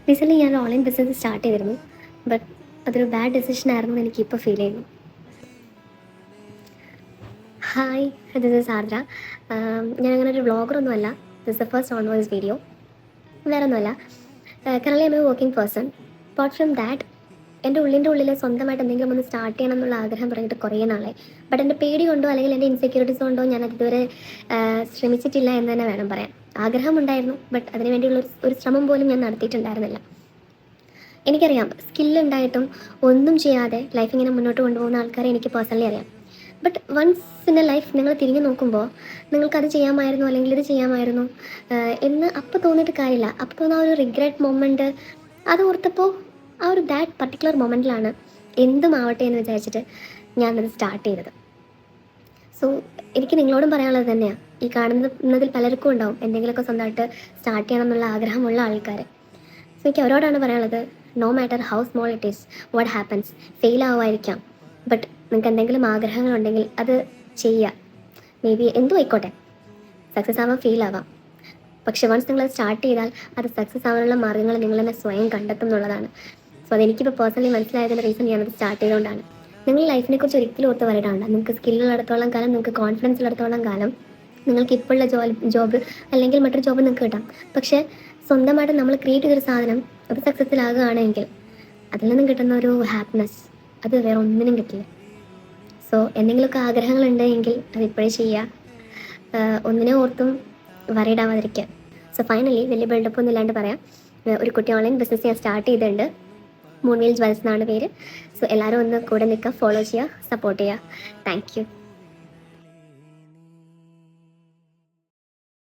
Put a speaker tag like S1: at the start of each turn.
S1: Recently ഞാൻ online business start ചെയ്തിരുന്നു. But അതൊരു ബാഡ് ഡെസിഷൻ ആയിരുന്നു എന്ന് എനിക്കിപ്പോൾ ഫീൽ ചെയ്യുന്നു. Hi, this is Ardra. ഞാനങ്ങനെ ഒരു വ്ളോഗറൊന്നുമല്ല. This the first own voice video. വേറെ ഒന്നുമല്ല. Currently I am a working person. Apart from that, എൻ്റെ ഉള്ളിൽ സ്വന്തമായിട്ട് എന്തെങ്കിലും ഒന്ന് സ്റ്റാർട്ട് ചെയ്യണം എന്നുള്ള ആഗ്രഹം പറഞ്ഞിട്ട് കുറേ നാളായി. ബട്ട് എൻ്റെ പേടി കൊണ്ടോ അല്ലെങ്കിൽ എൻ്റെ ഇൻസെക്യൂരിറ്റീസ് കൊണ്ടോ ഞാൻ അതുവരെ ശ്രമിച്ചിട്ടില്ല എന്ന് തന്നെ വേണം പറയാൻ. ആഗ്രഹമുണ്ടായിരുന്നു, ബട്ട് അതിന് വേണ്ടിയുള്ള ഒരു ശ്രമം പോലും ഞാൻ നടത്തിയിട്ടുണ്ടായിരുന്നില്ല. എനിക്കറിയാം, സ്കില്ലുണ്ടായിട്ടും ഒന്നും ചെയ്യാതെ ലൈഫ് ഇങ്ങനെ മുന്നോട്ട് കൊണ്ടുപോകുന്ന ആൾക്കാരെ എനിക്ക് പേഴ്സണലി അറിയാം. But once in a life നിങ്ങൾ തിരിഞ്ഞു നോക്കുമ്പോൾ നിങ്ങൾക്കത് ചെയ്യാമായിരുന്നു അല്ലെങ്കിൽ ഇത് ചെയ്യാമായിരുന്നു എന്ന് അപ്പോൾ തോന്നിയിട്ട് കാര്യമില്ല. അപ്പോൾ തോന്നുന്ന ആ ഒരു റിഗ്രറ്റ് മൊമെൻറ്റ്, അത് ഓർത്തപ്പോൾ ആ ഒരു ദാറ്റ് പർട്ടിക്കുലർ മൊമെൻറ്റിലാണ് എന്തും ആവട്ടെ എന്ന് വിചാരിച്ചിട്ട് ഞാനത് സ്റ്റാർട്ട് ചെയ്തത്. സോ എനിക്ക് നിങ്ങളോടും പറയാനുള്ളത് തന്നെയാണ്. ഈ കാണുന്നതിൽ പലർക്കും ഉണ്ടാവും എന്തെങ്കിലുമൊക്കെ സ്വന്തമായിട്ട് സ്റ്റാർട്ട് ചെയ്യണം എന്നുള്ള ആഗ്രഹമുള്ള ആൾക്കാർ. സോ എനിക്ക് അവരോടാണ് പറയാനുള്ളത്, no matter how small it is, what happens, fail ആവുമായിരിക്കാം, ബട്ട് നിങ്ങൾക്ക് എന്തെങ്കിലും ആഗ്രഹങ്ങളുണ്ടെങ്കിൽ അത് ചെയ്യുക. മേ ബി എന്തും ആയിക്കോട്ടെ, സക്സസ് ആവാം, ഫെയിൽ ആവാം. പക്ഷെ വൺസ് നിങ്ങളത് സ്റ്റാർട്ട് ചെയ്താൽ അത് സക്സസ് ആവാനുള്ള മാർഗ്ഗങ്ങൾ നിങ്ങൾ തന്നെ സ്വയം കണ്ടെത്തും എന്നുള്ളതാണ്. സോ അതെനിക്കിപ്പോൾ പേഴ്സണലി മനസ്സിലായതിൻ്റെ റീസൺ ഞാനത് സ്റ്റാർട്ട് ചെയ്തുകൊണ്ടാണ്. നിങ്ങൾ ലൈഫിനെ കുറിച്ച് ഒരിക്കലും ഓർത്ത് വരേണ്ട. നിങ്ങൾക്ക് സ്കില്ലുള്ളിടത്തോളം കാലം, നിങ്ങൾക്ക് കോൺഫിഡൻസ് ഉള്ളിടത്തോളം കാലം നിങ്ങൾക്ക് ഇപ്പോഴുള്ള ജോബ് അല്ലെങ്കിൽ മറ്റൊരു ജോബ് നിങ്ങൾക്ക് കിട്ടാം. പക്ഷേ സ്വന്തമായിട്ട് നമ്മൾ ക്രിയേറ്റ് ചെയ്തൊരു സാധനം അത് സക്സസ്സിലാകുകയാണെങ്കിൽ അതിൽ നിന്നും കിട്ടുന്ന ഒരു ഹാപ്പിനെസ് അത് വേറെ ഒന്നിനും കിട്ടില്ല. സോ എന്തെങ്കിലുമൊക്കെ ആഗ്രഹങ്ങളുണ്ടെങ്കിൽ അതിപ്പോഴേ ചെയ്യുക. ഒന്നിനെ ഓർത്തും വറീഡാവാതിരിക്കുക. സോ ഫൈനലി വലിയ ബിൽഡപ്പ് ഒന്നും ഇല്ലാണ്ട് പറയാം, ഒരു കുട്ടി ഓൺലൈൻ ബിസിനസ് ഞാൻ സ്റ്റാർട്ട് ചെയ്തിട്ടുണ്ട്. മൂൺവീൽ ജ്വൽസ് എന്നാണ് പേര്. സോ എല്ലാവരും ഒന്ന് കൂടെ നിൽക്കുക, ഫോളോ ചെയ്യുക, സപ്പോർട്ട് ചെയ്യുക. Thank you.